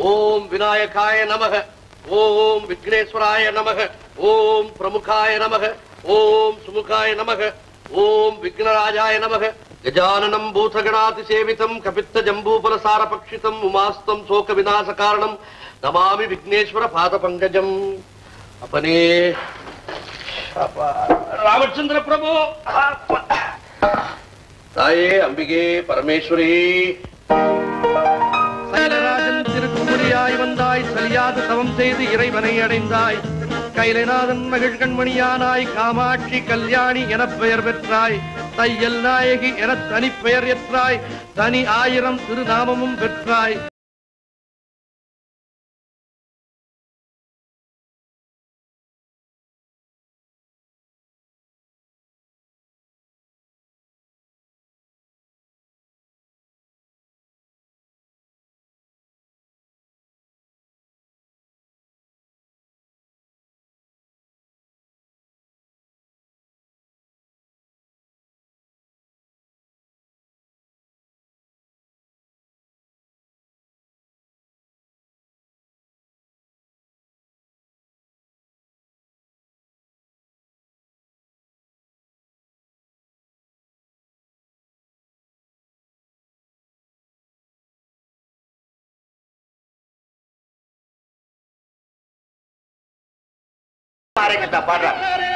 ஓம் விநாயகாய நமக, ஓம் விக்னேஸ்வராய நமக, ஓம் பிரமுகாய நமக, ஓம் சுமுகாய நமக, ஓம் விக்னராஜாய நமக. கஜானனம் பூதகணாதி சேவிதம் கபித்த ஜம்பூபல சார பக்ஷிதம் உமாஸ்தம் சோக விநாச காரணம் நமாமி விக்னேஸ்வர பாத பங்கஜம். அப்பனே ராமச்சந்திர பிரபு, தாயே அம்பிகே பரமேஸ்வரி, சைலராஜன் திருக்குமரியாய் வந்தாய், சரியாது தவம் செய்து இறைவனை அடைந்தாய். கைலைநாதன் மகிழ் கண்மணியானாய், காமாட்சி கல்யாணி என பெயர் பெற்றாய். தையல் நாயகி என தனிப்பெயர் ஏற்றாய், தனி 1000 திருநாமமும் பெற்றாய்.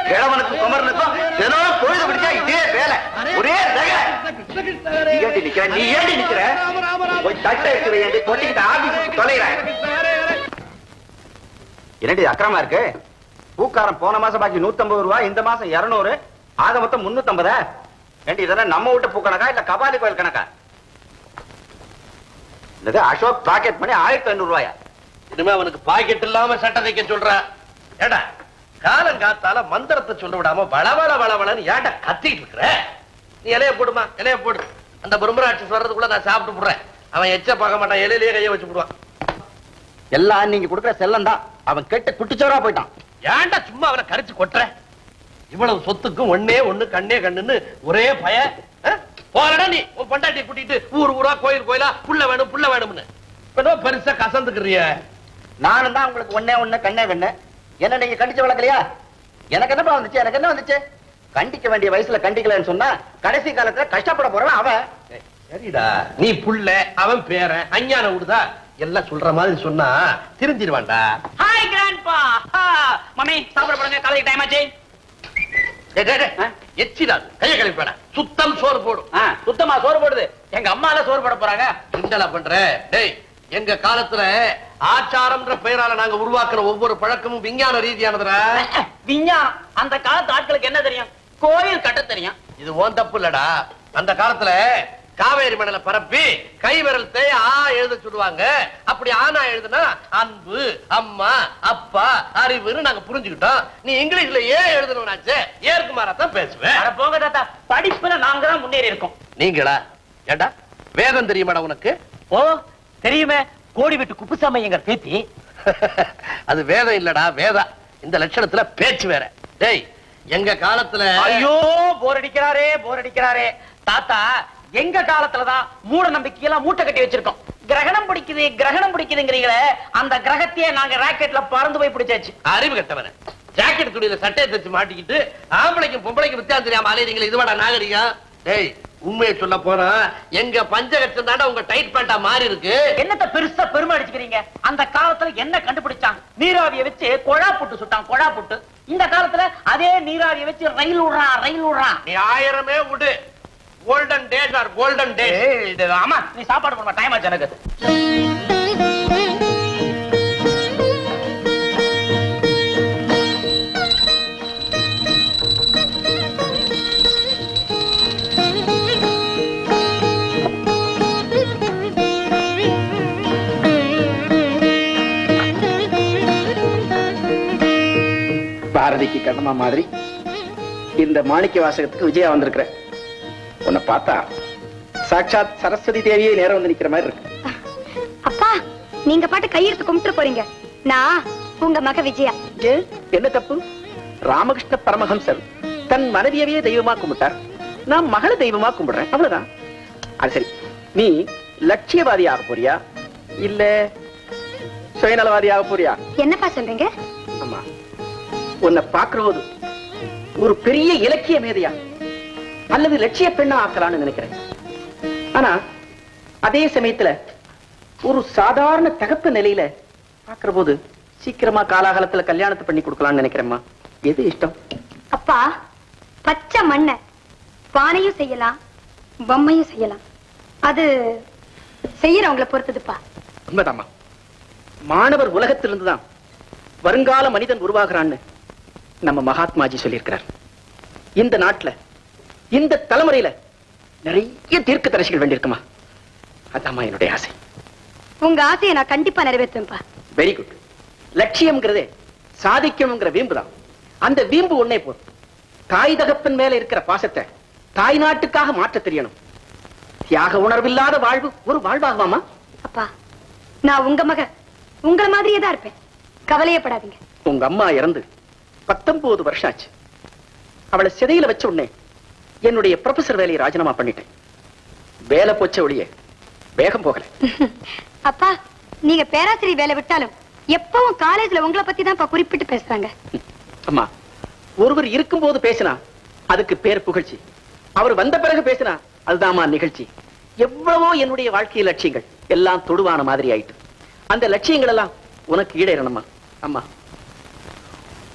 கிழவனுக்கு குமரனுக்கும் தினம் பொழுது பிடிச்சா இதே வேலை, ஒரே நீ ஏடி நிக்கிற? தட்டை எடுத்து வேண்டி கொட்டிக்கிட்டு ஆபீஸுக்கு தொலைகிறேன். என்னடி அக்கிரமா இருக்கு? பூக்காரம் போன மாசம் பாக்கி 150 ரூபாய், இந்த மாசம் 200, ஆக மொத்தம் 350. ஏண்டி இதெல்லாம் நம்ம வீட்டு பூ கணக்கா இல்ல கபாலி கோயில் கணக்கா? இந்த அசோக் பாக்கெட் பண்ணி 1500 ரூபாயா? இனிமே அவனுக்கு பாக்கெட் இல்லாம சட்டை தைக்க சொல்ற. ஏடா காலங்காத்தால மந்திரத்தை சொல்ல விடாம வளவள வளவளன்னு ஏன்டா கத்திட்டு இருக்கிற? நீ இலைய போடுமா, இலைய போடு. அந்த பிரம்மராட்சஸ் வர்றதுக்குள்ள நான் சாப்பிட்டு போடுறேன். அவன் எச்ச பார்க்க மாட்டான், இலையிலேயே கைய வச்சு போடுவான். எல்லாம் நீங்க கொடுக்குற செல்லம் தான். அவன் கெட்டு குட்டிச்சோரா போயிட்டான். ஏன்டா சும்மா அவனை கரிச்சு கொட்டுற? இவ்வளவு சொத்துக்கும் ஒன்னே ஒண்ணு கண்ணே கண்ணுன்னு ஒரே பய. போறடா நீ உன் பொண்டாட்டியை கூட்டிட்டு ஊர் ஊரா கோயில் கோயிலா புள்ள வேணும் புள்ள வேணும்னு பெருசா கசந்துக்கிறிய. நானும் தான் உங்களுக்கு ஒன்னே ஒண்ணு கண்ணே கண்ணு. என்ன நீங்க கண்டிச்சு வளர்க்கலையா? எனக்கு என்னப்பா வந்துச்சு? எனக்கு என்ன வந்துச்சு? கண்டிக்க வேண்டிய வயசுல கண்டிக்கலன்னு சொன்னா கடைசி காலத்துல கஷ்டப்பட போறவன் அவன். சரிடா, நீ புள்ள அவன் பேரன், அஞ்ஞான விடுதா எல்லாம் சொல்ற மாதிரி சொன்னா தெரிஞ்சிருவான்டா. Hi grandpa. மம்மி சாப்பிட போடுங்க, காலேஜ் டைம் ஆச்சு. எச்சிடாது, கைய கழிப்படா. சுத்தம் சோறு போடும். சுத்தமா சோறு போடுது. எங்க அம்மால சோறு போட போறாங்க. கிண்டலா பண்ற? டேய், எங்க காலத்துல ஆச்சாரம்ன்ற பெயரால நாங்க உருவாக்குற ஒவ்வொரு பழக்கமும் விஞ்ஞான ரீதியானதுடா. விஞ்ஞானம் அந்த காலத்து ஆட்களுக்கு என்ன தெரியும்? கோயில் கட்ட தெரியும். இது ஓன் தப்பு இல்லடா. அந்த காலத்துல காவேரி மணல பரப்பி கை விரல் தேய ஆ எழுத சொல்லுவாங்க. அப்படி ஆனா எழுதுனா அன்பு, அம்மா, அப்பா, அறிவுன்னு நாங்க புரிஞ்சுக்கிட்டோம். நீ இங்கிலீஷ்ல ஏன் எழுதணும்னாச்சு ஏற்குமாரா தான் பேசுவேன். போக தாத்தா, படிப்புல நாங்க தான் முன்னேறி இருக்கோம். நீங்களா? ஏண்டா வேதம் தெரியுமாடா உனக்கு? ஓ தெரியுமே, கோடி விட்டு குப்புசாமி எங்க பேத்தி. அது வேதம் இல்லடா, வேதா. இந்த லட்சணத்துல பேச்சு வேற. டேய், எங்க காலத்துல ஐயோ போர் அடிக்கிறாரே போர் அடிக்கிறாரே. தாத்தா எங்க காலத்துலதான் மூட நம்பிக்கையெல்லாம் மூட்டை கட்டி வச்சிருக்கோம். கிரகணம் பிடிக்குது கிரகணம் பிடிக்குதுங்கிறீங்களே, அந்த கிரகத்தையே நாங்க ராக்கெட்ல பறந்து போய் பிடிச்சாச்சு. அறிவு கட்டவன ஜாக்கெட் துணியில சட்டையை தச்சு மாட்டிக்கிட்டு ஆம்பளைக்கும் பொம்பளைக்கும் வித்தியாசம் தெரியாம அலையறீங்களே, இதுவாடா நாகரிகம்? டேய், உண்மையை சொல்ல போனா எங்க பஞ்சகட்சம் தாண்டா உங்க டைட் பேண்டா மாறி இருக்கு. என்னத்த பெருசா பெருமை அடிச்சுக்கிறீங்க? அந்த காலத்துல என்ன கண்டுபிடிச்சான்? நீராவியை வச்சு கொழா புட்டு சுட்டான், கொழா புட்டு. இந்த காலத்துல அதே நீராவியை வச்சு ரயில் விடுறான், ரயில் விடுறான். நீ 1000மே விடு. Golden days are golden days. ஆமா, நீ சாப்பாடு போடுமா, டைம் ஆச்சு எனக்கு. பாரதிக்கு கண்ணம்மா மாதிரி இந்த மாணிக்க வாசகத்துக்கு விஜயா வந்திருக்கிற. உன்னை பார்த்தா சாட்சாத் சரஸ்வதி தேவியே நேரம் வந்து நிக்கிற மாதிரி இருக்கு. அப்பா, நீங்க பாட்டு கையெடுத்து கும்பிட்டு போறீங்க. நான் உங்க மக விஜயா. என்ன தப்பு? ராமகிருஷ்ண பரமஹம்சர் தன் மனைவியவே தெய்வமா கும்பிட்டார். நான் மகள தெய்வமா கும்பிடுறேன், அவ்வளவுதான். அது சரி, நீ லட்சியவாதி ஆக போறியா இல்ல சுயநலவாதியாக போறியா? என்னப்பா சொல்றீங்க? அம்மா, உன்னை பார்க்கிற போது ஒரு பெரிய இலக்கிய மேதையா அல்லது லட்சிய பெண்ணா ஆக்கலாம்னு நினைக்கிறேன். ஆனா அதே சமயத்துல ஒரு சாதாரண தகப்ப நிலையில பார்க்கிற போது சீக்கிரமா காலாகாலத்துல கல்யாணத்தை பண்ணி கொடுக்கலாம்னு நினைக்கிறேம்மா. எது இஷ்டம்? அப்பா, பச்சை மண்ண பானையும் செய்யலாம், பொம்மையும் செய்யலாம். அது செய்யறவங்களை பொறுத்ததுப்பா. உண்மைதாம்மா. மாணவர் உலகத்திலிருந்துதான் வருங்கால மனிதன் உருவாகிறான்னு நம்ம மகாத்மாஜி சொல்லியிருக்கிறார். இந்த நாட்டுல இந்த தலைமுறையில நிறைய தீர்க்க தரிசிகள் வேண்டியிருக்குமா. அதாம்மா என்னுடைய ஆசை. உங்க ஆசையை நான் கண்டிப்பா நிறைவேற்றுவேன்ப்பா. Very good. லட்சியம்ங்கிறதே சாதிக்கணுங்கிற வீம்புதான். அந்த வீம்பு ஒன்னே போதும். தாய் தகப்பன் மேல இருக்கிற பாசத்தை தாய் நாட்டுக்காக மாற்ற தெரியணும். தியாக உணர்வில்லாத வாழ்வு ஒரு வாழ்வாகுமாமா? அப்பா, நான் உங்க மக உங்கள மாதிரியே தான் இருப்பேன். கவலையப்படாதீங்க. உங்க அம்மா இறந்து 19 வருஷம் ஆச்சு. அவளை சிதையில வச்ச உடனே என்னுடைய ப்ரொஃபசர் வேலையை ராஜினாமா பண்ணிட்டேன். வேலை போச்ச ஒழிய வேகம் போகல. அப்பா, நீங்க பேராசிரியர் வேலை விட்டாலும் எப்பவும் காலேஜ்ல உங்களை பத்தி தான் குறிப்பிட்டு பேசுறாங்க. அம்மா, ஒருவர் இருக்கும் போது பேசினா அதுக்கு பேர் புகழ்ச்சி. அவர் வந்த பிறகு பேசினா அதுதான்மா நிகழ்ச்சி. எவ்வளவோ என்னுடைய வாழ்க்கை லட்சியங்கள் எல்லாம் தொடுவான மாதிரி ஆயிட்டு. அந்த லட்சியங்கள் எல்லாம் உனக்கு ஈடேறணுமா? அம்மா,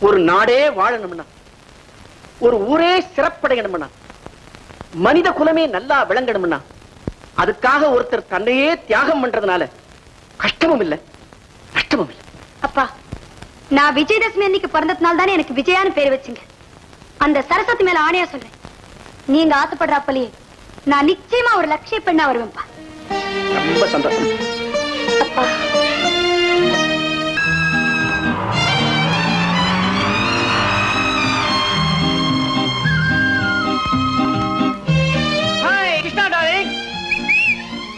ஒரு நாடே வாழணும்னா, ஒரு ஊரே சிறப்படையணும்னா, மனித குலமே நல்லா விளங்கணும்னா, அதுக்காக ஒருத்தர் தன்னையே தியாகம் பண்றதுனால கஷ்டமும் இல்லை, நஷ்டமும் இல்லை. அப்பா, நான் விஜயதசமி அன்னைக்கு பிறந்ததுனால தானே எனக்கு விஜயான்னு பேர் வச்சுங்க. அந்த சரஸ்வதி மேல ஆணையா சொல்றேன், நீங்க ஆசைப்படுறாப்பலையே நான் நிச்சயமா ஒரு லட்சிய பெண்ணா வருவேன்ப்பா. ரொம்ப சந்தோஷம். அப்பா,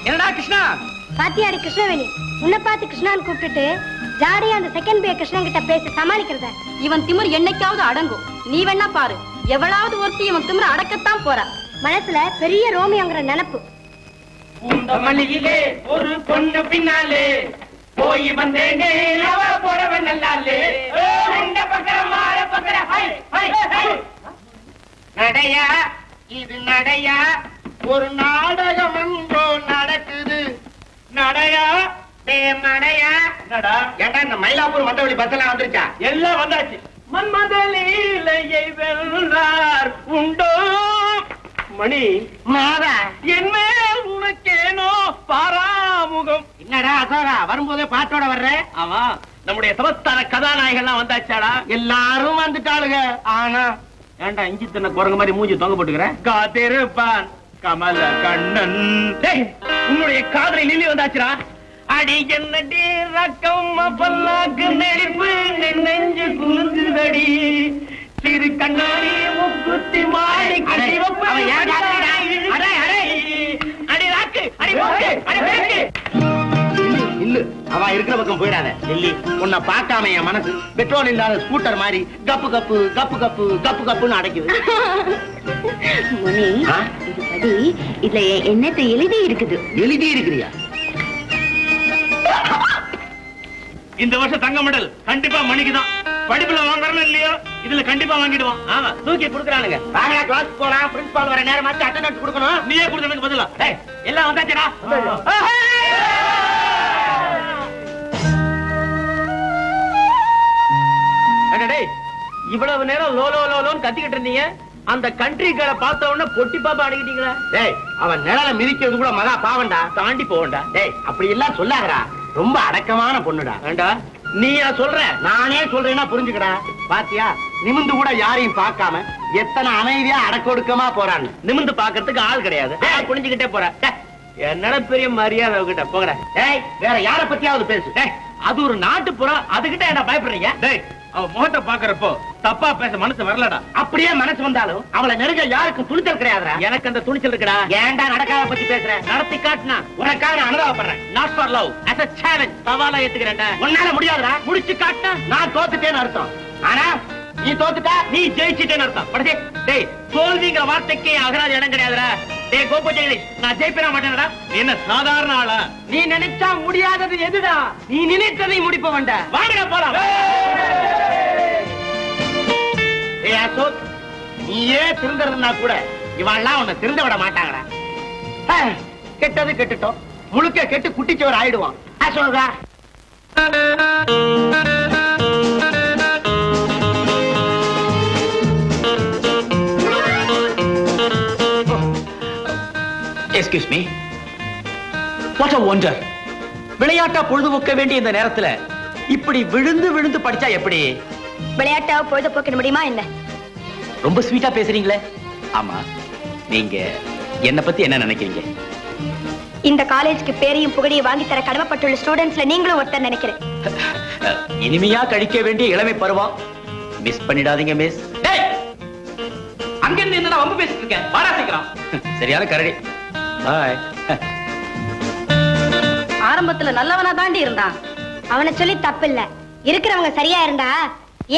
என்னடா கிருஷ்ணா? பாத்தியாடி கிருஷ்ணவேணி, உன்னை பார்த்து கிருஷ்ணான்னு கூப்பிட்டுட்டு ஜாடியா அந்த செகண்ட் பே கிருஷ்ணன் கிட்ட பேசி சமாளிக்கிறத. இவன் திமிர் என்னைக்காவது அடங்கும். நீ வேணா பாரு, எவ்வளவு ஒருத்தி இவன் திமிர் அடக்கத்தான் போறா. மனசுல பெரிய ரோமியோங்கிற நினைப்பு. மல்லியிலே ஒரு பொண்ணு பின்னாலே போய் வந்தேனே, அவ போறவன் நல்லாலே. இந்த பக்கம் மாற பக்கம் நடையா, இது நடையா, ஒரு நாடகம் எங்கோ நடக்குது. நடையா நடையா நடா. ஏண்டா இந்த மயிலாப்பூர் மண்டபடி பஸ் எல்லாம் வந்துருச்சா? எல்லாம் வந்தாச்சு. மன்மதலீலையை வென்றார் உண்டோ மணி மாதா, என் மேல் உனக்கேனோ பாராமுகம். என்னடா அசோகா, வரும்போதே பாட்டோட வர்ற? ஆமா, நம்முடைய சமஸ்தான கதாநாயகெல்லாம் வந்தாச்சாடா? எல்லாரும் வந்துட்டாளுங்க. ஆனா ஏண்டா இஞ்சி தின்ன குரங்கு மாதிரி மூஞ்சி தொங்க போட்டுக்கிற? காத்திருப்பான் கமல கண்ணன். உன்னுடைய காதலை லில்லி வந்தாச்சுடா. அடி என்னடி ரக்கம் பல்லாக்கு நெருப்பு நெஞ்சு குளிர்ந்தடி. சிறு கண்ணாடி முக்குத்தி மாடி அடி ராக்கு அடி போக்கு அடி பேக்கு. இல்ல, அவ இருக்கிற பக்கம் போயிடாத டெல்லி. உன்னை பார்க்காம என் மனசு பெட்ரோல் இல்லாத ஸ்கூட்டர் மாதிரி cup cup cup cup cup கப்புன்னு அடைக்குது. முனி, இது படி இதுல என்னத்தை எழுதி இருக்குது? எழுதி இருக்கிறியா? இந்த வருஷம் தங்க மெடல் கண்டிப்பா மணிக்குதான். படிப்புல வாங்குறோம் இல்லையோ, இதுல கண்டிப்பா வாங்கிடுவான். ஆமா, தூக்கி கொடுக்குறானுங்க. வாங்கடா, கிளாஸ் போலாம். பிரின்சிபால் வர நேரமாச்சு, அட்டெண்டன்ஸ் கொடுக்கணும். நீயே கொடுத்ததுக்கு பதிலா எல்லாம் வந்தாச்சடா. இவ்வளவு நேரம் லோலோ லோலோன்னு கத்திக்கிட்டு இருந்தீங்க, அந்த கண்ட்ரி கார பார்த்த உடனே பொட்டி பாப்பா அடிக்கிட்டீங்களா? டேய், அவன் நிழல மிதிக்கிறது கூட மகா பாவண்டா, தாண்டி போவண்டா. டேய், அப்படி எல்லாம் சொல்லாதடா, ரொம்ப அடக்கமான பொண்ணுடா. வேண்டா, நீயா சொல்ற? நானே சொல்றேன்னா புரிஞ்சுக்கடா. பாத்தியா, நிமிந்து கூட யாரையும் பார்க்காம எத்தனை அமைதியா அடக்கொடுக்கமா போறான்னு. நிமிந்து பாக்கிறதுக்கு ஆள் கிடையாது, புரிஞ்சுக்கிட்டே போற. என்னடா பெரிய மரியாதை அவகிட்ட போகிற. டேய், வேற யார பத்தியாவது பேசு. டேய், அது ஒரு நாட்டுப்புறம், அதுகிட்ட என்ன பயப்படுறீங்க? டேய், அவ முகத்தை பாக்குறப்போ தப்பா பேச மனசு வரலடா. அப்படியே மனசு வந்தாலும் அவளை நெருங்க யாருக்கும் துணிச்சல் கிடையாதுடா. எனக்கு அந்த துணிச்சல் இருக்குடா. ஏன்டா நடக்காத பத்தி பேசுற? நடத்தி காட்டுனா உனக்காக நான் அனுபவப்படுறேன். Not for love, as a challenge. சவாலா ஏத்துக்கிறேன்டா. உன்னால முடியாதுடா. முடிச்சு காட்டுனா நான் தோத்துட்டேன்னு அர்த்தம். ஆனா நீ தோத்துட்டா நீ ஜெயிச்சிட்டேன்னு அர்த்தம். படே, டேய், தோல்விங்கிற வார்த்தைக்கு அகராதி இடம் கிடையாதுடா. டேய் கோபு ஜெகதீஷ், நான் ஜெயிப்பேனா மாட்டேனடா? நீ என்ன சாதாரண ஆளா? நீ நினைச்சா முடியாதது எதுடா? நீ நினைத்ததை முடிப்பவன்டா. வாங்கடா போலாம். ஏய் அசோக், நீயே திருந்தறதுனா கூட இவன்லாம் உன்னை திருந்த விட மாட்டாங்கடா. கெட்டது கெட்டுட்டோம், முழுக்க கெட்டு குட்டிச்சவர் ஆயிடுவான். Ashoka excuse me, what a wonder. விளையாட்டா பொழுதுபோக்க வேண்டிய இந்த நேரத்துல இப்படி விழுந்து விழுந்து படிச்சா எப்படி? விளையாட்டா பொழுதுபோக்க முடியுமா என்ன? ரொம்ப ஸ்வீட்டா பேசுறீங்களே. ஆமா, நீங்க என்ன பத்தி என்ன நினைக்கிறீங்க? இந்த காலேஜ்க்கு பேரையும் புகழையும் வாங்கி தர கடமைப்பட்டுள்ள ஸ்டூடெண்ட்ஸ்ல நீங்களும் ஒருத்தர் நினைக்கிறேன். இனிமையா கழிக்க வேண்டிய இளமை பருவம் மிஸ் பண்ணிடாதீங்க மிஸ். டேய், அங்க இருந்து என்னடா வம்பு பேசிட்டு இருக்க? வாடா சீக்கிரம். சரியான கரடி. பாய். ஆரம்பத்துல நல்லவனா தாண்டி இருந்தான். அவனை சொல்லி தப்பு இல்ல. இருக்கிறவங்க சரியா இருந்தா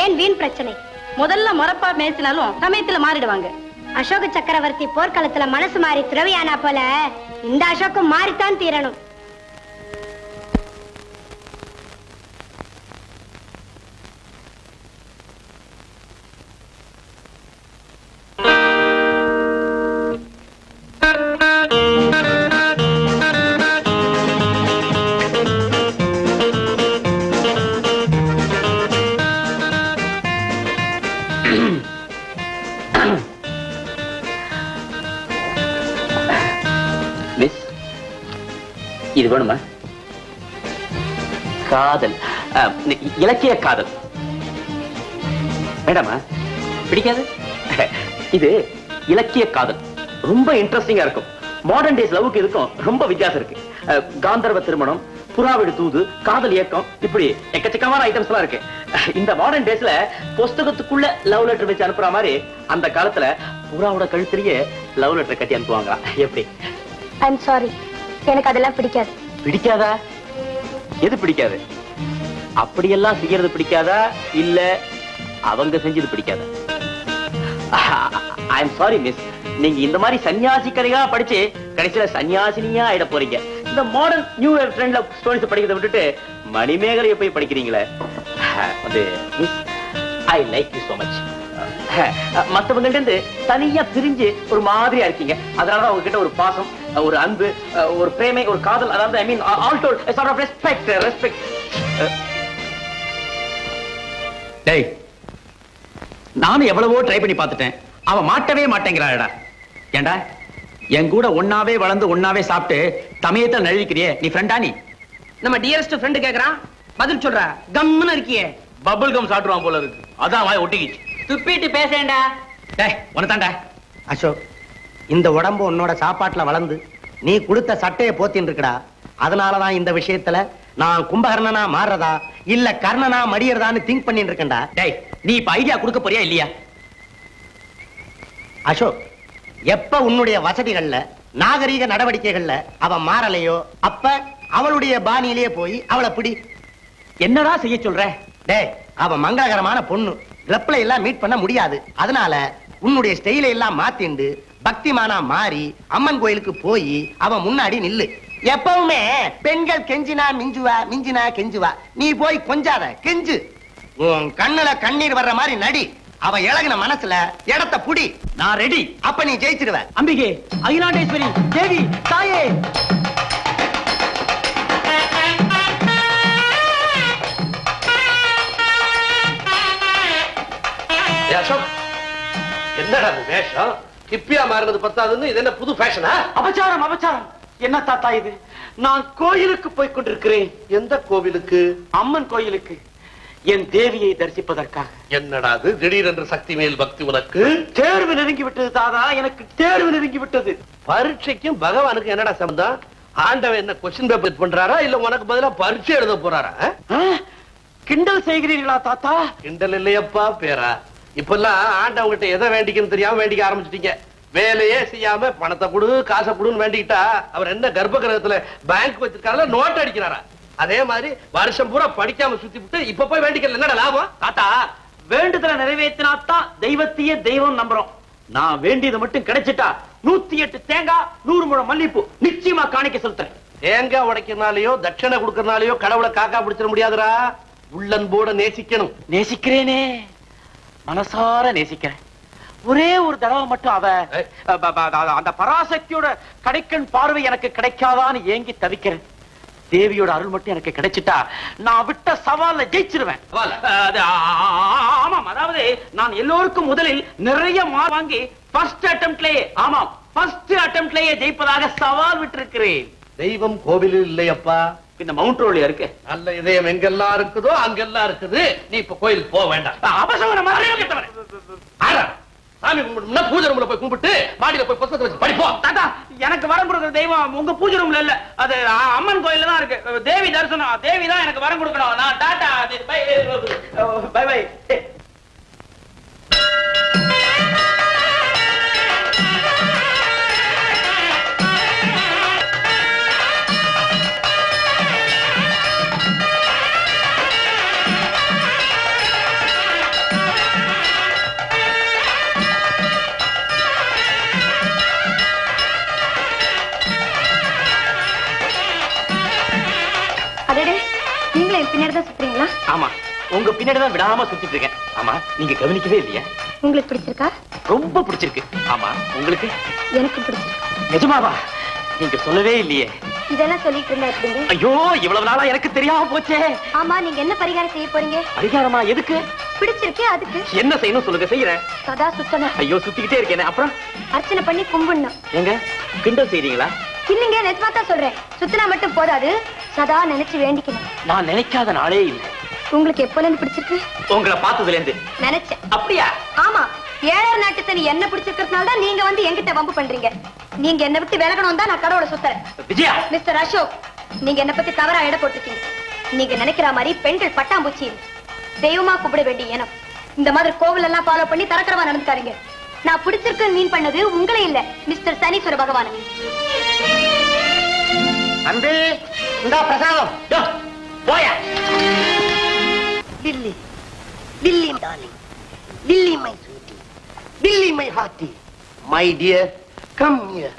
ஏன் வீண் பிரச்சனை? முதல்ல மொறப்பா பேசினாலும் சமயத்துல மாறிடுவாங்க. அசோக சக்கரவர்த்தி போர்க்களத்துல மனசு மாறி துறவியானா போல இந்த அசோகம் மாறித்தான் தீரணும். மிஸ், இது வேணுமா? காதல், இலக்கிய காதல் வேண்டாமா? பிடிக்காது? இது இலக்கிய காதல் ரொம்ப இன்ட்ரெஸ்டிங்கா இருக்கும். மாடர்ன் டேஸ் லவ்வுக்கு இருக்கும் ரொம்ப வித்தியாசம் இருக்கு. காந்தர்வ திருமணம், புறாவிடு தூது, காதல் இயக்கம், இப்படி எக்கச்சக்கமான ஐட்டம்ஸ் எல்லாம் இருக்கு. இந்த மாடர்ன் டேஸ்ல புஸ்தகத்துக்குள்ள லவ் லெட்டர் வச்சு அனுப்புற மாதிரி அந்த காலத்துல புறாவோட கழுத்திலேயே லவ் லெட்டர் கட்டி அனுப்புவாங்க. எப்படி? ஐம் சாரி, எனக்கு அதெல்லாம் பிடிக்காது. பிடிக்காதா? எது பிடிக்காது? அப்படியெல்லாம் செய்யறது பிடிக்காதா இல்ல அவங்க செஞ்சது பிடிக்காதா? ஐ எம் சாரி மிஸ், நீங்க இந்த மாதிரி சன்னியாசி கதையா படிச்சு கடைசியில சன்னியாசினியா ஆயிட போறீங்க. இந்த மாடர்ன் நியூ ட்ரெண்ட்ல ஸ்டோரிஸ் படிக்கிறத விட்டுட்டு மணிமேகலையை போய் படிக்கிறீங்களே. அது miss, I like you so much. மத்தவங்க இருந்து தனியா பிரிஞ்சு ஒரு மாதிரியா இருக்கீங்க. அதனால உங்ககிட்ட ஒரு பாசம், ஒரு அன்பு, ஒரு பிரேமை, ஒரு காதல், அதாவது I mean all told a sort of respect. டேய், நானும் எவ்வளவோ ட்ரை பண்ணி பார்த்துட்டேன், அவன் மாட்டவே மாட்டேங்கிறாடா. ஏண்டா, என் கூட ஒன்னாவே வளர்ந்து ஒன்னாவே சாப்பிட்டு தமையத்தை நழுவிக்கிறியே, நீ ஃப்ரெண்டா? நீ நம்ம டியரஸ்ட் ஃப்ரெண்ட் கேக்குறான், பதில் சொல்ற. கம்முன்னு இருக்கியே. பபிள் கம் சாப்பிடுவான் போல இருக்கு, அதான் வாய் ஒட்டிக்கிச்சு. துப்பிட்டு பேசேன்டா. டேய், உனதாண்டா. அசோக், இந்த உடம்பு உன்னோட சாப்பாட்டுல வளர்ந்து நீ கொடுத்த சட்டையை போத்தின்னு இருக்கடா. அதனாலதான் இந்த விஷயத்துல நான் கும்பகர்ணனா மாறுறதா இல்ல கர்ணனா மடியறதான்னு திங்க் பண்ணிட்டு இருக்கேன்டா. டேய், நீ இப்ப ஐடியா கொடுக்க போறியா இல்லையா? அசோக், எப்ப உன்னுடைய வசதிகள்ல நாகரீக நடவடிக்கைகள்ல அவ மாறலையோ அப்ப அவளுடைய பாணியிலேயே போய் அவளை பிடி. என்னடா செய்ய சொல்ற? டேய், அவ மங்களகரமான பொண்ணு, கிளப்ல எல்லாம் மீட் பண்ண முடியாது. அதனால உன்னுடைய ஸ்டைலை எல்லாம் மாத்திண்டு பக்திமானா மாறி அம்மன் கோயிலுக்கு போய் அவன் முன்னாடி நில்லு. எப்பவுமே பெண்கள் கெஞ்சினா மிஞ்சுவா, மிஞ்சினா கெஞ்சுவா. நீ போய் கொஞ்சாத, கெஞ்சு. உன் கண்ணுல கண்ணீர் வர்ற மாதிரி நடி. அவ இழகின மனசுல இடத்த புடி. நான் ரெடி. அப்ப நீ ஜெயிச்சிருவ. அம்பிகே, அகிலாண்டேஸ்வரி, தேவி, தாயே. அசோக், என்னடா வேஷம்? ஹிப்பியா மாறினது பத்தாதுன்னு இது என்ன புது ஃபேஷனா? அபச்சாரம், அபச்சாரம். என்ன தாத்தா இது? நான் கோயிலுக்கு போய் கொண்டிருக்கிறேன். எந்த கோவிலுக்கு? அம்மன் கோயிலுக்கு, என் தேவியை தரிசிப்பதற்காக. என்னடா அது திடீரென்று சக்தி மேல் பக்தி உனக்கு? தேர்வு நெருங்கி விட்டது தாதா, எனக்கு தேர்வு நெருங்கி விட்டது. பரீட்சைக்கும் பகவானுக்கு என்னடா சம்பந்தம்? ஆண்டவன் என்ன கொஸ்டின் பேப்பர் பண்றாரா இல்ல உனக்கு பதிலா பரீட்சை எழுத போறாரா? கிண்டல் செய்கிறீர்களா தாத்தா? கிண்டல் இல்லையப்பா பேரா. இப்பெல்லாம் ஆண்டவங்கிட்ட எதை வேண்டிக்கன்னு தெரியாம வேண்டிக்க ஆரம்பிச்சிட்டீங்க. வேலையே செய்யாம பணத்தை கொடு காசை கொடுன்னு வேண்டிக்கிட்டா அவர் என்ன கர்ப்ப கிரகத்துல பேங்க் வச்சிருக்காருல நோட் அடிக்கிறாரா? அதே மாதிரி வருஷம் பூரா படிக்காம சுத்தி விட்டு இப்ப போய் வேண்டிக்கல என்னடா லாபம்? தாத்தா, வேண்டுதலை நிறைவேற்றினாத்தான் தெய்வத்தையே தெய்வம் நம்புறோம். நான் வேண்டியது மட்டும் கிடைச்சிட்டா 108 தேங்காய் 100 முழம் மல்லிப்பூ நிச்சயமா காணிக்க செலுத்துறேன். தேங்காய் உடைக்கிறனாலயோ தட்சணை கொடுக்கறனாலயோ கடவுளை காக்கா பிடிச்சிட முடியாதுடா. உள்ளன்போட நேசிக்கணும். நேசிக்கிறேனே, மனசார நேசிக்கிறேன். ஒரே ஒரு தடவை மட்டும் அந்த பராசக்தியோட கடைக்கண் பார்வை எனக்கு கிடைக்காதான்னு ஏங்கி தவிக்கிறேன். தேவியோட அருள் மட்டும் எனக்கு கிடைச்சிட்டா நான் விட்ட சவால்ல ஜெயிச்சிருவேன். ஆமாம், அதாவது நான் எல்லோருக்கும் முதலில் நிறைய மார்க் வாங்கி ஃபர்ஸ்ட் அட்டெம்ப்ட்லயே ஜெயிப்பதாக சவால் விட்டிருக்கிறேன். தெய்வம் கோவிலில் இல்லையப்பா, இந்த மவுண்ட் ரோட்ல இருக்கு. நல்ல இதயம் எங்கெல்லாம் இருக்குதோ அங்கெல்லாம் இருக்குது. நீ இப்ப கோயிலுக்கு போக வேண்டாம். சாமி கும்பிட்டு பூஜை ரூம்ல போய் கும்பிட்டு மாடியில போய் புத்தகத்தை வச்சு படிப்போம். தாத்தா, எனக்கு வரம் கொடுக்கிற தெய்வம் உங்க பூஜை ரூம்ல இல்ல, அது அம்மன் கோயில்ல தான் இருக்கு. தேவி தரிசனம், தேவி தான் எனக்கு வரம் கொடுக்கணும். நான் டாடா பை பை. ஆமா, உங்க பின்னாடி தான் விடாம சுத்திட்டு இருக்கேன். ஆமா, நீங்க கவனிக்கவே இல்லையா? உங்களுக்கு பிடிச்சிருக்கா? ரொம்ப பிடிச்சிருக்கு. ஆமா, உங்களுக்கு? எனக்கு பிடிச்சிருக்கு. நிஜமாவா? நீங்க சொல்லவே இல்லையே. இதெல்லாம் சொல்லிட்டு இருந்தா எப்படிங்க? ஐயோ, இவ்வளவு நாளா எனக்கு தெரியாம போச்சே. ஆமா, நீங்க என்ன பரிகாரம் செய்ய போறீங்க? பரிகாரமா? எதுக்கு? பிடிச்சிருக்கே அதுக்கு. என்ன செய்யணும் சொல்லுங்க, செய்யறேன். சதா சுத்தணும். ஐயோ, சுத்திக்கிட்டே இருக்கேன். அப்புறம் அர்ச்சனை பண்ணி கும்பிடணும். எங்க கிண்டல் செய்றீங்களா? இல்லைங்க, நிஜமா தான் சொல்றேன். சுத்தினா மட்டும் போதாது, சதா நினைச்சு வேண்டிக்கணும். நான் நினைக்காத நாளே இல்லை. உங்களுக்கு எப்போல இருந்து பிடிச்சிருக்கு? உங்களை பார்த்ததுல இருந்து நினைச்சேன். அப்படியா? ஆமா, ஏழர் நாட்டு சனி என்ன பிடிச்சிருக்கிறதுனால தான் நீங்க வந்து என்கிட்ட வம்பு பண்றீங்க. நீங்க என்ன விட்டு விலகணும் தான் நான் கடவுளை சுத்துறேன். விஜயா, மிஸ்டர் அசோக், நீங்க என்ன பத்தி தவறா எடை போட்டிருக்கீங்க. நீங்க நினைக்கிற மாதிரி பெண்கள் பட்டாம்பூச்சி தெய்வமா கூப்பிட வேண்டிய இனம். இந்த மாதிரி கோவில் எல்லாம் ஃபாலோ பண்ணி தரக்கரமா நடந்துக்காருங்க. நான் பிடிச்சிருக்குன்னு மீன் பண்ணது உங்களே இல்ல, மிஸ்டர் சனீஸ்வர பகவான். அன்பே, இந்தா பிரசாதம். போயா. Lily, Lily, darling, Lily, my sweetie, Lily, my hearty, my dear, come here.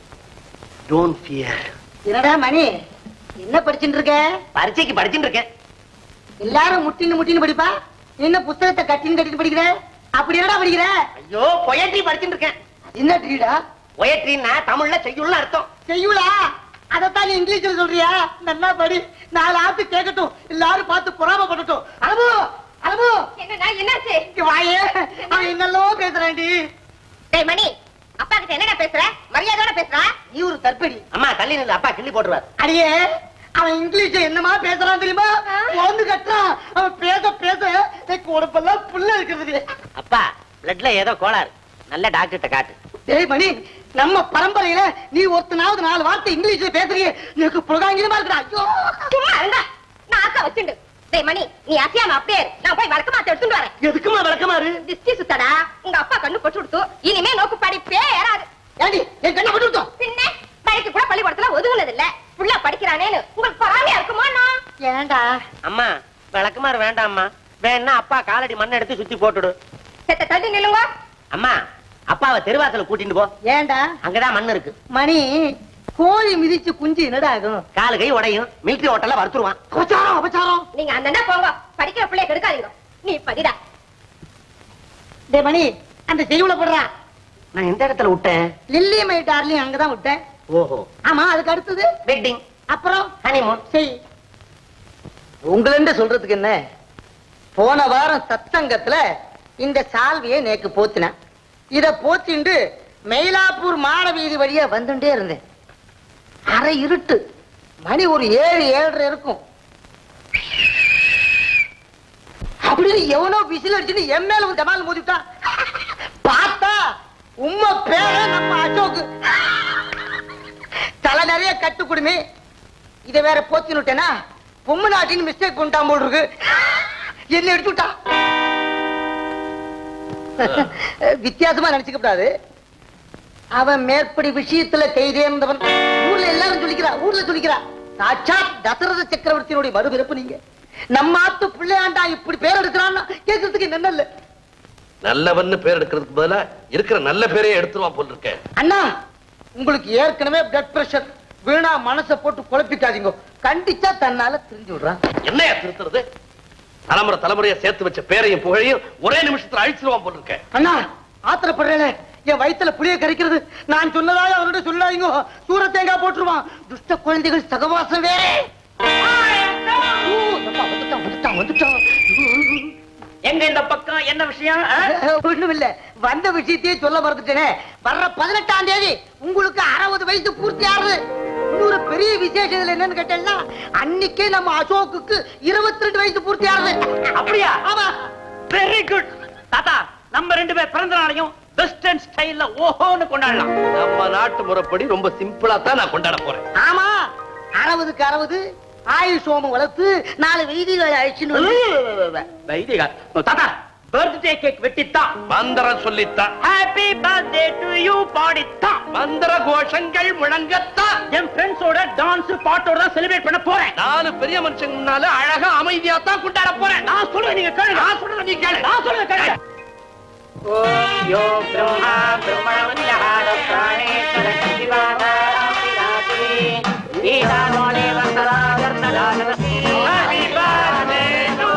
Don't fear. என்னடா மணி, என்ன படிச்சுட்டு இருக்க? பரீட்சைக்கு படிச்சுட்டு இருக்கேன். எல்லாரும் முட்டின்னு படிப்பா, என்ன புத்தகத்தை கட்டின்னு படிக்கிற? அப்படி என்னடா படிக்கிற? ஐயோ, பொயட்ரி படிச்சுட்டு இருக்கேன். என்ன ட்ரீடா? பொயட்ரின்னா தமிழ்ல செய்யுள்னு அர்த்தம். செய்யுளா? அதத்தான் நீ இங்கிலீஷ்ல சொல்றியா? நல்லா படி, 4 ஆத்து கேட்கட்டும், எல்லாரும் பார்த்து பொறாமப்படட்டும். அலமு, அலமு, என்னாச்சு? வாயே, அவன் என்னெல்லோ பேசுறான்டி. டேய் மணி, அப்பா கிட்ட என்னடா பேசுற? மரியாதையோட பேசுறா? நீ ஒரு தற்படி. அம்மா தள்ளி நில்லு, அப்பா கிள்ளி போட்டுருவார். அடியே, அவன் இங்கிலீஷ் என்னமா பேசுறான் தெரியுமா? வந்து கட்டுறான். அவன் பேச பேச எனக்கு உடம்பெல்லாம் புல்ல இருக்கிறது. அப்பா, பிளட்ல ஏதோ கோளாறு, நல்ல டாக்டர்கிட்ட காட்டு. டேய் மணி, நம்ம பரம்பரையில நீ ஒருத்தனாவது 4 வார்த்தை இங்கிலீஷ்ல பேசுறியே, எனக்கு புலகாங்கிதமா இருக்குடா. ஐயோ, சும்மா இருந்தா நான் ஆக்க வச்சுண்டு. டேய் மணி, நீ அசியாம அப்படியே நான் போய் வழக்கமாத்த எடுத்துட்டு வரேன். எதுக்குமா விளக்கமாறு? திஷ்டி சுத்தடா, உங்க அப்பா கண்ணு போட்டு கொடுத்து இனிமே நோக்கு படிப்பே ஏறாது. ஏண்டி, என் கண்ணை போட்டு விட்டோம். பின்ன வரைக்கும் கூட பள்ளிக்கூடத்துல ஒதுங்குனது இல்ல. புள்ள படிக்கிறானேன்னு உங்களுக்கு பராமையா இருக்குமா? ஏண்டா அம்மா, விளக்குமாறு வேண்டாம்மா. வேணா அப்பா காலடி மண்ணை எடுத்து சுத்தி போட்டுடு. செத்த தள்ளி நில்லுங்க. அம்மா, அப்பாவை தெருவாசல கூட்டிட்டு போ. ஏண்டா? அங்கதான் மண் இருக்கு. மணி, கோழி மிதிச்சு குஞ்சு என்னடா ஆகும்? காலு கை உடையும். மிலிட்டரி ஹோட்டல்ல வறுத்துருவான். அபச்சாரம், அபச்சாரம். நீங்க அந்த போங்க, படிக்கிற பிள்ளைய கெடுக்காதீங்க. நீ படிடா. டேய் மணி, அந்த செய்யுள போடுறா. நான் எந்த இடத்துல விட்டேன்? லில்லி மை டார்லிங் அங்கதான் விட்டேன். ஓஹோ, ஆமா, அதுக்கு அடுத்தது வெட்டிங், அப்புறம் ஹனிமூன். செய். உங்களென்று சொல்றதுக்கு என்ன? போன வாரம் சத்சங்கத்துல இந்த சால்வியை நேக்கு போத்தினேன். இத போத்திண்டு மயிலாப்பூர் மாட வீதி வழியா வந்துட்டே இருந்தேன். அரை இருட்டு, மணி ஒரு 7, 7:30 இருக்கும். அப்படின்னு எவனோ விசில் அடிச்சுட்டு என் மேல ஒரு ஜமால் மோதிட்டான். பார்த்தா உம்மை பேர நம்ம அசோக்கு. தலை நிறைய கட்டு குடுமி. இதை வேற போத்தின்னு விட்டேனா, பொம்மு நாட்டின்னு மிஸ்டேக் பண்ணிட்டான் போல் இருக்கு. என்ன எடுத்து விட்டான். வித்தியாசமா நினைச்சுக்க கூடாது. அவன் மேற்படி விஷயத்துல கைதேர்ந்தவன். ஊர்ல எல்லாரும் சொல்லிக்கிறா. சாட்சாத் தசரத சக்கரவர்த்தியினுடைய மறுபிறப்பு நீங்க. நம்ம ஆத்து பிள்ளையாண்டா இப்படி பேர் எடுக்கிறான்னா கேட்கறதுக்கு என்ன இல்ல. நல்லவன்னு பேர் எடுக்கிறதுக்கு பதிலா இருக்கிற நல்ல பேரையே எடுத்துருவான் போல் இருக்க. அண்ணா, உங்களுக்கு ஏற்கனவே பிளட் பிரஷர். வீணா மனசை போட்டு குழப்பிக்காதீங்க. கண்டிச்சா தன்னால தெரிஞ்சு விடுறான். என்னையா திருத்துறது? தலைமுறை தலைமுறையா சேர்த்து வச்ச பேரையும் புகழையும் ஒரே நிமிஷத்துல அழிச்சிருவான் போல இருக்க. அண்ணா ஆத்திரப்படுறேன். என் வயித்துல புளிய கரைக்கிறது. நான் சொன்னதாக அவரோட சொல்லாதீங்க. சூர தேங்காய் போட்டுருவான். துஷ்ட குழந்தைகள் சகவாசம் வேற. எங்க இந்த பக்கம் என்ன விஷயம்? ஒண்ணும் இல்ல, வந்த விஷயத்தையே சொல்ல மறந்துட்டேனே. வர்ற 18ஆம் தேதி உங்களுக்கு 60 வயசு பூர்த்தி ஆகுது. இன்னொரு பெரிய விசேஷம் என்னன்னு கேட்டேன்னா, அன்னைக்கே நம்ம அசோக்குக்கு 22 வயசு பூர்த்தி ஆகுது. அப்படியா? ஆமா. வெரி குட் தாத்தா. நம்ம 2 பேர் பிறந்த நாளையும் வெஸ்டர்ன் ஸ்டைல்ல ஓஹோன்னு கொண்டாடலாம். நம்ம நாட்டு முறைப்படி ரொம்ப சிம்பிளா தான் நான் கொண்டாட போறேன். ஆமா, 60க்கு 60 ஆயுஷ் ஹோமம் வளர்த்து 4 வைதிகளை அழிச்சுன்னு தாத்தா பர்த்டே கேக் வெட்டித்தான், மந்திரம் சொல்லித்தான், ஹாப்பி பர்த்டே டு யூ பாடித்தான், மந்திர கோஷங்கள் முழங்கத்தான், என் ஃப்ரெண்ட்ஸோட டான்ஸ் பாட்டோட தான் செலிப்ரேட் பண்ண போறேன். 4 பெரிய மனுஷங்க முன்னால அழகா அமைதியா தான் கொண்டாட போறேன். நான் சொல்றேன் நீங்க கேளுங்க. நான் சொல்றேன் நீ கேளு. நான் சொல்றேன் கேளுங்க. ஓம் யோ பிரம்மா பிரம்மணவன்யஹார பிராணேஸ்வர சிவாதாரம் விராஜே ஈசானோலே வந்தராகர்ணதானவசி ஹாப்பி பர்த்டே டு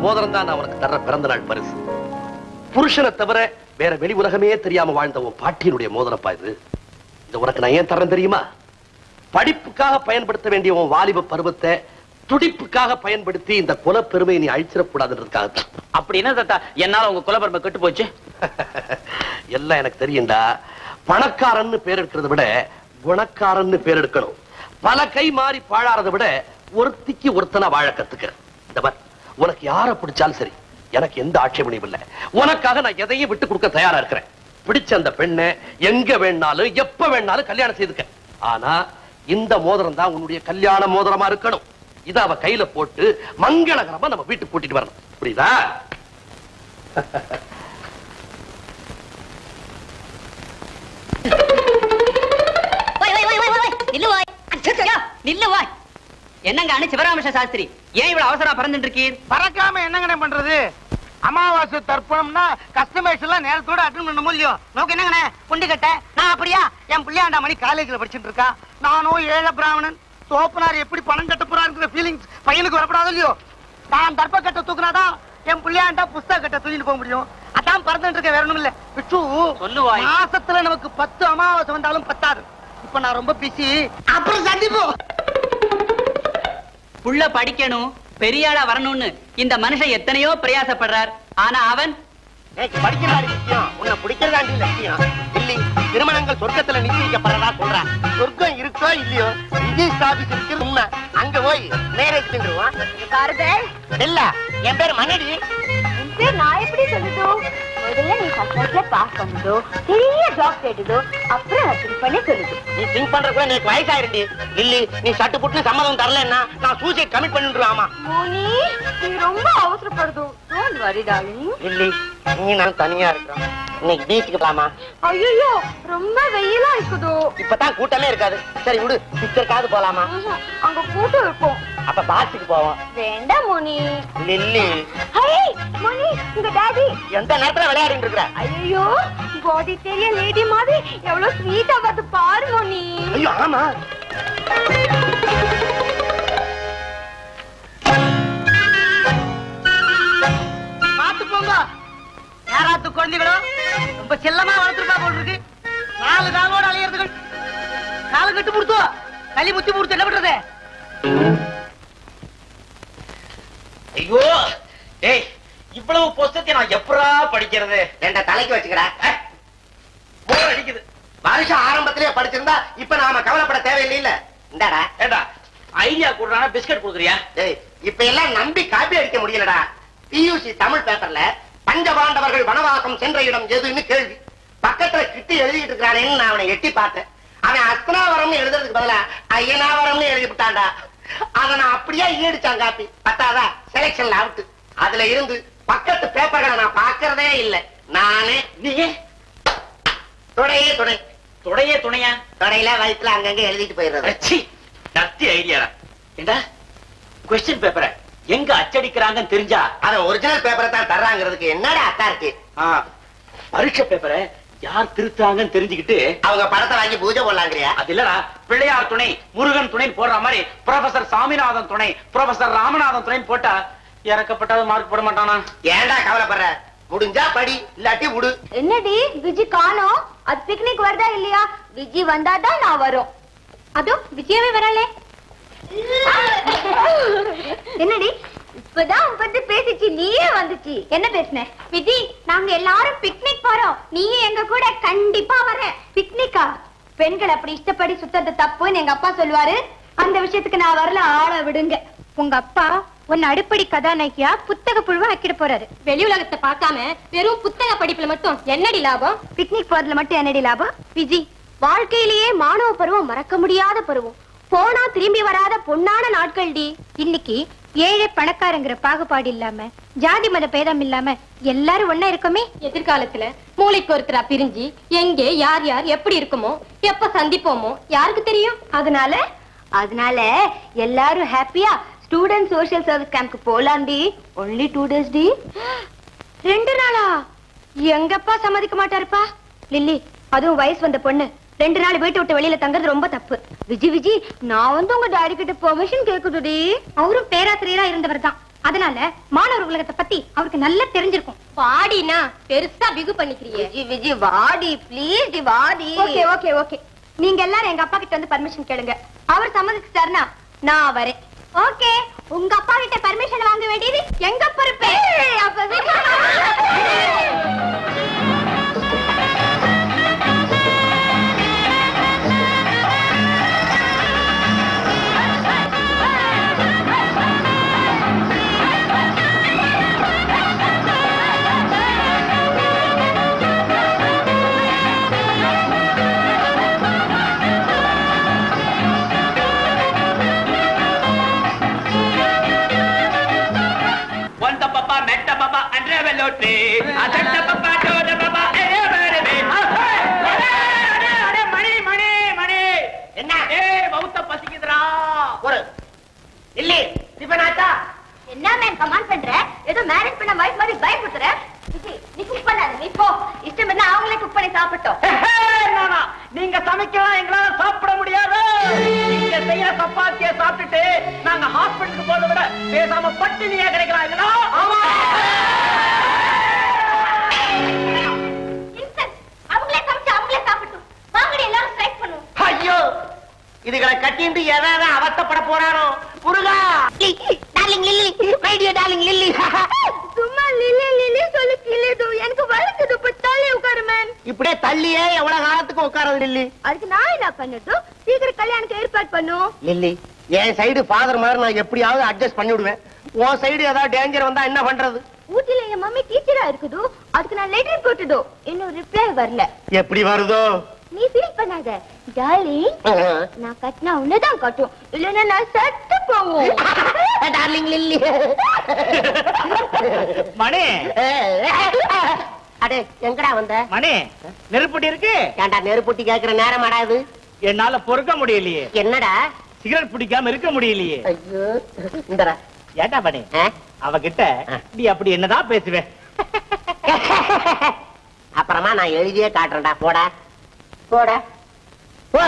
மோதிரம் தான் அவனுக்கு தர்ற பிறந்த நாள் பரிசு. புருஷனை தவிர வேற வெளி உலகமே தெரியாம வாழ்ந்த உன் பாட்டியினுடைய மோதிரப்பா இது. இந்த உனக்கு நான் ஏன் தரேன் தெரியுமா? படிப்புக்காக பயன்படுத்த வேண்டிய உன் வாலிப பருவத்தை துடிப்புக்காக பயன்படுத்தி இந்த குல பெருமையை நீ அழிச்சிடக்கூடாதுன்றதுக்காக. அப்படின்னா தாத்தா என்னால உங்க குலப்பெருமை கெட்டு போச்சு. எல்லாம் எனக்கு தெரியும்டா. பணக்காரன்னு பேர் எடுக்கிறத விட குணக்காரன்னு பேர் எடுக்கணும். பல கை மாறி பாழாறதை விட ஒருத்திக்கு ஒருத்தனா வாழ கத்துக்க. இந்த மாதிரி உனக்கு யாரை பிடிச்சாலும் சரி, எனக்கு எந்த ஆட்சேபனையும் இல்லை. உனக்காக நான் எதையும் விட்டு கொடுக்க தயாரா இருக்கிறேன். பிடிச்ச அந்த பெண்ணை எங்க வேணாலும் எப்ப வேணாலும் கல்யாணம் செய்துக்க. ஆனா இந்த மோதிரம் தான் உன்னுடைய கல்யாண மோதிரமா இருக்கணும். இத அவ கையில போட்டு மங்களகரமா நம்ம வீட்டுக்கு கூட்டிட்டு வரணும். புரியுதா? என்னங்க அனு சிவராமகிருஷ்ண சாஸ்திரி, ஏன் இவ்வளவு அவசரமா பறந்துட்டு இருக்கீர்? பறக்காம என்னங்க பண்றது? அமாவாசை தர்ப்பணம்னா கஸ்டமர்ஸ் எல்லாம் நேரத்தோட அட்டெண்ட் பண்ண முடியும். நோக்கு என்னங்கண்ணே குண்டி கட்ட. நான் அப்படியா? என் பிள்ளையாண்டாமணி காலேஜ்ல படிச்சுட்டு இருக்கா. நானும் ஏழை பிராமணன். தோப்பனார் எப்படி பணம் கட்ட போறாருங்கிற ஃபீலிங்ஸ் பையனுக்கு வரப்படாது இல்லையோ? நான் தர்ப்ப கட்ட தூக்குனாதான் என் பிள்ளையாண்டா புஸ்தக கட்ட தூக்கிட்டு போக முடியும். அதான் பறந்துட்டு இருக்க. வேற ஒண்ணும் இல்ல. விட்டு சொல்லுவாய். மாசத்துல நமக்கு 10 அமாவாசை வந்தாலும் பத்தாது. இப்ப நான் ரொம்ப பிஸி. அப்புறம் சந்திப்போம். புள்ள படிக்கணும், பெரிய ஆளா வரணும்னு இந்த மனுஷன் எத்தனையோ பிரயாசப்படுறார். ஆனா அவன் படிக்கிறாரு விஷயம், உன்னை பிடிக்கிறதாண்டி லட்சியம். இல்லை, திருமணங்கள் சொர்க்கத்துல நிச்சயிக்கப்படுறதா சொல்றான். சொர்க்கம் இருக்கோ இல்லையோ, ரிஜிஸ்டர் ஆபீஸ் இருக்கிறது உண்மை. அங்க போய் மேரேஜ் பண்ணிடுவான். பாருங்க, இல்ல, என் பேர் மன்னடி. நான் எப்படி சொல்லுதோ? முதல்ல நீ ஃபர்ஸ்ட்ல பாஸ் பண்ணுதோ, பெரிய ஜாப் கேட்டுதோ, அப்புறம் நான் திங்க் பண்ணி சொல்லுது. நீ திங்க் பண்ற கூட எனக்கு வயசாயிருண்டி. இல்லி, நீ சட்டு புட்டு சம்மதம் தரலன்னா நான் சூசைட் கமிட் பண்ணிடுவாமா. மோனி, நீ ரொம்ப அவசரப்படுது. Don't worry darling. இல்லி, நீ நான் தனியா இருக்கிறோம். இன்னைக்கு பீச்சுக்கு போலாமா? ஐயோ, ரொம்ப வெயிலா இருக்குதோ. இப்பதான் கூட்டமே இருக்காது. சரி விடு, பிக்சருக்காவது போலாமா? அங்க கூட்டம் இருக்கும். அப்ப பாட்டுக்கு போவோம். வேண்டாம் மோனி. லில்லி, ஹே மோனி, உங்க டாடி எந்த நேரத்துல விளையாடிட்டு இருக்கிற? ஐயோ, பாடி தெரிய லேடி மாதிரி எவ்வளவு ஸ்வீட்டா வந்து பாரு மோனி. ஐயோ ஆமா. பாத்து போங்க. யாராத்து குழந்தைகளோ ரொம்ப செல்லமா வளர்த்துருக்கா போல் இருக்கு. தாலி முத்தி மூர்த்தி என்ன பண்றது? ஐயோ டேய், இவ்வளவு புஸ்தகத்தை நான் எப்படா படிக்கிறது? என்ற தலைக்கு வச்சுக்கிறா. போர் அடிக்குது. வருஷம் ஆரம்பத்திலேயே படிச்சிருந்தா இப்ப நாம கவலைப்பட தேவையில்லை. இந்தாடா ஏண்டா ஐடியா கொடுறானா பிஸ்கட் கொடுக்குறியா? டேய், இப்ப எல்லாம் நம்பி காப்பி அடிக்க முடியலடா. பியூசி தமிழ் பேப்பர்ல பஞ்சபாண்டவர்கள் வனவாசம் சென்ற இடம் எதுன்னு கேள்வி. பக்கத்துல கிட்டி எழுதிட்டு இருக்கிறானேன்னு நான் அவனை எட்டி பார்த்தேன். அவன் அஸ்தனாவரம்னு எழுதுறதுக்கு பதிலா ஐயனாவரம்னு எழுதி விட்டான்டா. அதை நான் அப்படியே ஈடிச்சான் காப்பி. பத்தாதா செலக்ஷன்ல அவுட். அதுல இருந்து பக்கத்து பேப்பர்களை நான் பாக்குறதே இல்லை. நானே நீங்க துணையே துணை துணையே துணையா? தொடையில வயிற்றுல அங்கங்க எழுதிட்டு போயிடுறது. நத்தி ஐடியா. ஏண்டா கொஸ்டின் பேப்பரை எங்க அச்சடிக்கிறாங்கன்னு தெரிஞ்சா அத ஒரிஜினல் பேப்பரை தான் தர்றாங்கிறதுக்கு என்னடா அக்கா இருக்கு? பரீட்சை பேப்பரை யார் திருத்தாங்கன்னு தெரிஞ்சுக்கிட்டு அவங்க படத்தை வாங்கி பூஜை போடலாங்கிறியா? அது இல்லடா, பிள்ளையார் துணை முருகன் துணை போடுற மாதிரி ப்ரொஃபசர் சாமிநாதன் துணை ப்ரொஃபசர் ராமநாதன் துணை போட்டா இறக்கப்பட்டாத மார்க் போட மாட்டானா? ஏன்டா கவலைப்படுற? முடிஞ்சா படி, இல்லாட்டி விடு. என்னடி விஜி காணோம்? அது பிக்னிக் வருதா இல்லையா? விஜி வந்தாதான் நான் வரும். அதுவும் விஜயவே வரலே. என்னடி இப்பதான் உட்காந்து பேசிச்சு, நீயே வந்துச்சு. என்ன பேசுன? விஜி, நாங்க எல்லாரும் பிக்னிக் போறோம், நீயே எங்க கூட கண்டிப்பா வர. பிக்னிக்கா? பெண்கள் அப்படி இஷ்டப்படி சுத்தது தப்புன்னு எங்க அப்பா சொல்லுவாரு. அந்த விஷயத்துக்கு நான் வரல, ஆள விடுங்க. உங்க அப்பா உன் அடிப்படை கதாநாயகியா புத்தக புழுவா ஆக்கிட போறாரு. வெளி உலகத்தை பார்க்காம வெறும் புத்தக படிப்புல மட்டும் என்னடி லாபம்? பிக்னிக் போறதுல மட்டும் என்னடி லாபம்? விஜி, வாழ்க்கையிலேயே மாணவ பருவம் மறக்க முடியாத பருவம். போனா திரும்பி வராத பொன்னான நாட்கள் டி. இன்னைக்கு ஏழை பணக்காரங்கிற பாகுபாடு இல்லாம, ஜாதி மத பேதம் இல்லாம எல்லாரும் ஒண்ணா இருக்கமே. எதிர்காலத்துல மூளைக்கு ஒருத்தரா பிரிஞ்சு எங்கே யார் யார் எப்படி இருக்குமோ, எப்ப சந்திப்போமோ யாருக்கு தெரியும்? அதனால எல்லாரும் ஹாப்பியா ஸ்டூடெண்ட் சோஷியல் சர்வீஸ் கேம்ப்க்கு போலாண்டி. ஒன்லி 2 days டி. 2 நாளா? எங்கப்பா சம்மதிக்க மாட்டாருப்பா. லில்லி, அதுவும் வயசு வந்த பொண்ணு 2 நாள் வீட்டை விட்டு வெளியில தங்குறது ரொம்ப தப்பு. விஜி, நான் வந்து உங்க டாடி கிட்ட பெர்மிஷன் கேக்குதுடி. அவரும் பேராசிரியரா இருந்தவர் தான். அதனால மாணவர் உலகத்தை பத்தி அவருக்கு நல்லா தெரிஞ்சிருக்கும். வாடினா பெருசா பிகு பண்ணிக்கிறியே. விஜி வாடி ப்ளீஸ் டி, வாடி. ஓகே. நீங்க எல்லாரும் எங்க அப்பா கிட்ட வந்து பர்மிஷன் கேளுங்க. அவர் சம்மதிச்சிட்டாருன்னா நான் வரேன். ஓகே, உங்க அப்பா கிட்ட பர்மிஷன் வாங்க வேண்டியது எங்க பொறுப்பு. என்ன மேன் கமாண்ட் பண்ற? ஏதோ மேரேஜ் பண்ண வைஃப் மாதிரி பயப்படுத்துற. நீ குக் பண்ணாத, நீ போ. இஷ்டம் இல்ல அவங்களே குக் பண்ணி சாப்பிட்டோம். நீங்க சமைக்கலாம், எங்களால சாப்பிட முடியாது. நீங்க செய்யற சப்பாத்திய சாப்பிட்டுட்டு நாங்க ஹாஸ்பிட்டலுக்கு போறதை விட பேசாம பட்டினியா கிடைக்கலாம். அவங்களே சமைச்சு அவங்களே சாப்பிட்டோம். வாங்கடி எல்லாரும் ஸ்ட்ரைக் பண்ணுவோம். ஐயோ, இதுகளை கட்டிட்டு எதாவது அவஸ்தைப்பட போறாரோ முருகா. Darling Lilly, my dear darling Lilly. சும்மா லில்லி சொல்லு கிளிது. எனக்கு வலிக்குது, பத்தாலே உட்காரு மேன். இப்படியே தள்ளியே எவ்வளவு காலத்துக்கு உட்காரது லில்லி? அதுக்கு நான் என்ன பண்ணது? சீக்கிரம் கல்யாணத்துக்கு ஏற்பாடு பண்ணும். லில்லி, என் சைடு ஃபாதர் மாதிரி நான் எப்படியாவது அட்ஜஸ்ட் பண்ணி விடுவேன். உன் சைடு ஏதாவது டேஞ்சர் வந்தா என்ன பண்றது? ஊட்டில என் மம்மி டீச்சரா இருக்குது. அதுக்கு நான் லெட்டர் போட்டுதோ, இன்னும் ரிப்ளை வரல. எப்படி வருதோ? நீ ஃபீல் பண்ணாத டார்லிங். நான் கட்டினா உன்னதான் கட்டும், இல்லன்னா நான் செத்து போவோம். Darling lily. மணி, அடே எங்கடா வந்த? மணி, நெருப்புட்டி இருக்கு. ஏண்டா நெருப்புட்டி கேக்குற நேரம் ஆடாது? என்னால பொறுக்க முடியலையே. என்னடா? சிகரெட் பிடிக்காம இருக்க முடியலையே. ஐயோ, இந்தடா. ஏண்டா பண்ணி அவகிட்ட நீ அப்படி என்னதான் பேசுவேன்? அப்புறமா நான் எழுதியே காட்டுறேன்டா. போடா போடா போ.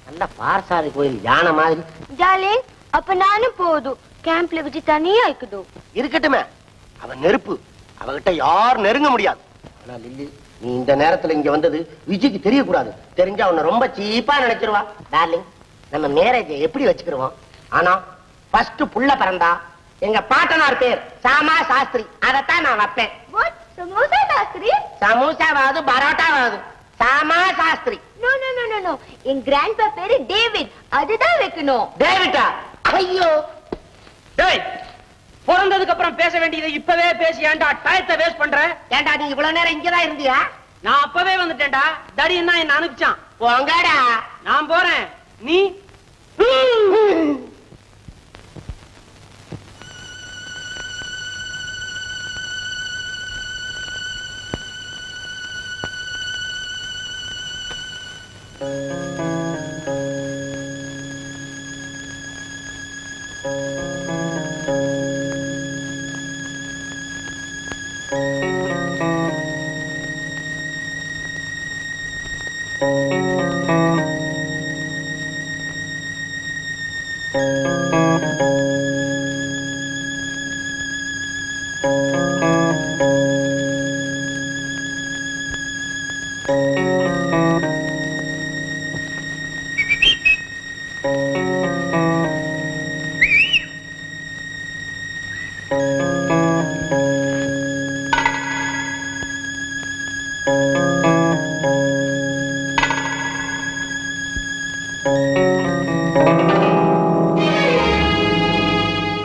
நல்ல பார்சாதி கோயில் யானை மாதிரி. டார்லிங், அப்ப நானும் போதும். கேம்ப்ல வச்சு தனியா இருக்குது. இருக்கட்டுமே, அவன் நெருப்பு. அவகிட்ட யாரும் நெருங்க முடியாது. ஆனா லில்லி, நீ இந்த நேரத்துல இங்க வந்தது விஜய்க்கு தெரியக்கூடாது. தெரிஞ்சா அவனை ரொம்ப சீப்பா நினைச்சிருவா. டார்லிங், நம்ம மேரேஜ் எப்படி வச்சுக்கிறோம். ஆனா ஃபர்ஸ்ட் புள்ள பிறந்தா எங்க பாட்டனார் பேர் சாமா சாஸ்திரி, அதத்தான் நான் வைப்பேன். சமோசா சாஸ்திரி? சமோசாவாது பரோட்டாவாது Sama Shastri. No no no no no, என் கிராண்ட்பா பேரு டேவிட், அதுதான் வைக்கணும். டேவிட்டா? ஐயோ டேய், பிறந்ததுக்கு அப்புறம் பேச வேண்டியதை இப்பவே பேசி ஏன்டா டயத்தை வேஸ்ட் பண்ற? ஏண்டா நீ இவ்வளவு நேரம் இங்கதான் இருந்தியா? நான் அப்பவே வந்துட்டேன்டா. தடியன்னா என்ன அனுப்பிச்சான். போங்கடா. நான் போறேன், நீ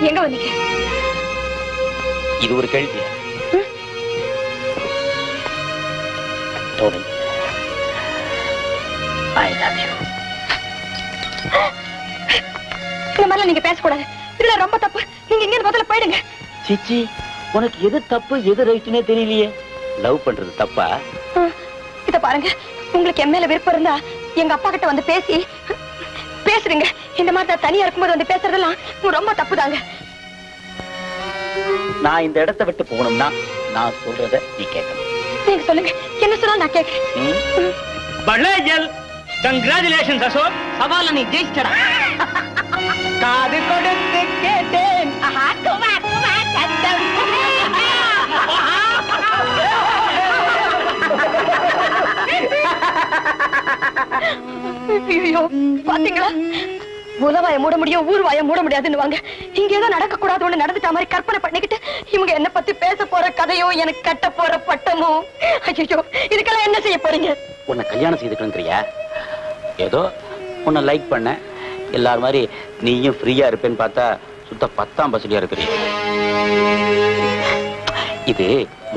எங்க வந்தீங்க? இது ஒரு கேள்வி. I love you. இந்த மாதிரிலாம் நீங்க பேசக்கூடாது, இதுல ரொம்ப தப்பு. நீங்க இங்க முதல்ல போயிடுங்க. சிச்சி, உனக்கு எது தப்பு எது ரைட்டுனே தெரியலையே. லவ் பண்றது தப்பா? இத பாருங்க, உங்களுக்கு என் மேல விருப்பம் இருந்தா எங்க அப்பா கிட்ட வந்து பேசுறீங்க. இந்த மாதிரி தனியா இருக்கும்போது வந்து பேசுறதெல்லாம் ரொம்ப தப்புதாங்க. நான் இந்த இடத்தை விட்டு போகணும்னா நான் சொல்றத நீ கேட்கணும். நீங்க சொல்லுங்க, என்ன சொன்னா நான் கேட்கிறேன். பலேஜல் கங்க்ராச்சுலேஷன்ஸ் அசோக், சவால நீ ஜெயிச்சடா. காது கொடுத்து கேட்டேன். ஆஹா, குமா குமா சத்தம். ஐயோ, பாத்தீங்களா? உலவாய மூட முடியும், ஊர்வாய மூட முடியாதுன்னு வாங்க. இங்க ஏதோ நடக்க கூடாது ஒண்ணு நடந்துட்ட மாதிரி கற்பனை பண்ணிக்கிட்டு இவங்க என்ன பத்தி பேச போற கதையோ எனக்கு கட்ட போற பட்டமோ. ஐயோ, இதுக்கெல்லாம் என்ன செய்ய போறீங்க? உன்னை கல்யாணம் செய்துக்கணுங்கிறியா? ஏதோ உன்னை லைக் பண்ண, எல்லாரும் மாதிரி நீயும் ஃப்ரீயா இருப்பேன்னு பார்த்தா சுத்த 10ஆம் பசலியா இருக்கிறீ. இது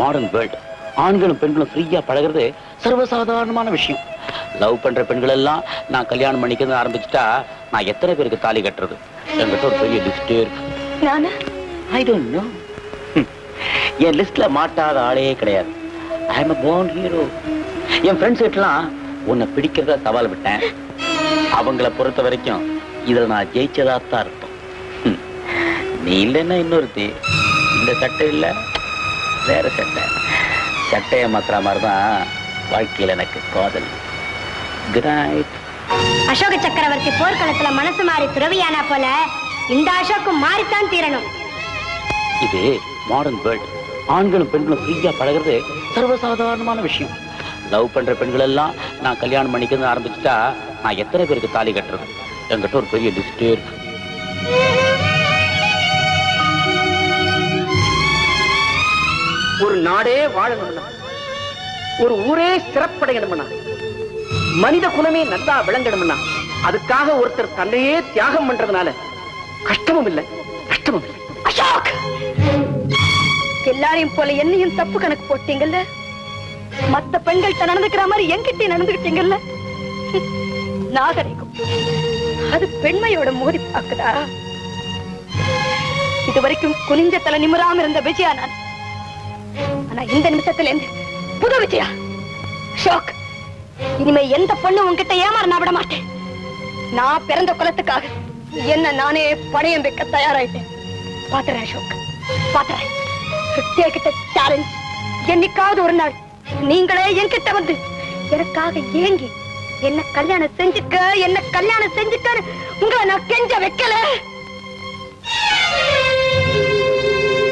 மாடர்ன் வேர்ல்டு. ஆண்களும் பெண்களும் ஃப்ரீயா பழகிறது சர்வசாதாரணமான விஷயம். லவ் பண்ற பெண்கள் எல்லாம் நான் கல்யாணம் பண்ணிக்கிறது ஆரம்பிச்சுட்டா நான் எத்தனை பேருக்கு தாலி கட்டுறது? என்கிட்ட ஒரு பெரிய லிஸ்டே இருக்கு. நானு ஐ டோன்ட் நோ. என் லிஸ்ட்ல மாட்டாத ஆளே கிடையாது. ஐ அம் a born hero. N friends கிட்டலாம் உன்னை பிடிக்கிறதா சவால் விட்டேன். அவங்கள பொறுத்த வரைக்கும் இதுல நான் ஜெயிச்சதாத்தான் இருக்கும். நீ இல்லைன்னா இன்னொருத்தி. இந்த சட்டை இல்ல, வேற சட்டை. சட்டையை மாத்திர மாதிரிதான் வாழ்க்கையில் எனக்கு காதல். Good night. அசோக சக்கரவர்த்தி போர்க்களத்துல மனசு மாறி துறவியானா போல இந்த அசோக்கும் மாறித்தான் தீரணும். இது மாடர்ன் வேர்ல்டு. ஆண்களும் பெண்களும் ஃப்ரீயா பழகிறது சர்வசாதாரணமான விஷயம். லவ் பண்ற பெண்கள் எல்லாம் நான் கல்யாணம் பண்ணிக்கிறது ஆரம்பிச்சுட்டா நான் எத்தனை பேருக்கு தாலி கட்டுறது? என்கிட்ட ஒரு பெரிய லிஸ்டே இருக்கு. ஒரு நாடே வாழணும்னா, ஒரு ஊரே சிறப்படையணும்னா, மனித குலமே நல்லா விளங்கணும்னா, அதுக்காக ஒருத்தர் தன்னையே தியாகம் பண்றதுனால கஷ்டமும் இல்லை, நஷ்டமும் இல்லை. அசோக், எல்லாரையும் போல என்னையும் தப்பு கணக்கு போட்டீங்கல்ல. மத்த பெண்கள்கிட்ட நடந்துக்கிற மாதிரி என்கிட்ட நடந்துக்கிட்டீங்கல்ல. நாகரிகம் அது பெண்மையோட மோதி பாக்குதா? இதுவரைக்கும் குனிஞ்ச தலை நிமிராம இருந்த விஜயா நான். ஆனா இந்த நிமிஷத்துல இருந்து புது விஜயா. அசோக், இனிமே எந்த பொண்ணு உன்கிட்ட ஏமாற நான் விட மாட்டேன். நான் பிறந்த குலத்துக்காக என்ன நானே பணையம் வைக்க தயாராயிட்டேன். பாத்துறேன் அசோக், பாத்துறேன். கிட்ட சேலஞ்ச். என்னைக்காவது ஒரு நாள் நீங்களே என்கிட்ட வந்து எனக்காக ஏங்கி என்ன கல்யாணம் செஞ்சுக்க உங்களை நான் கெஞ்ச வைக்கல.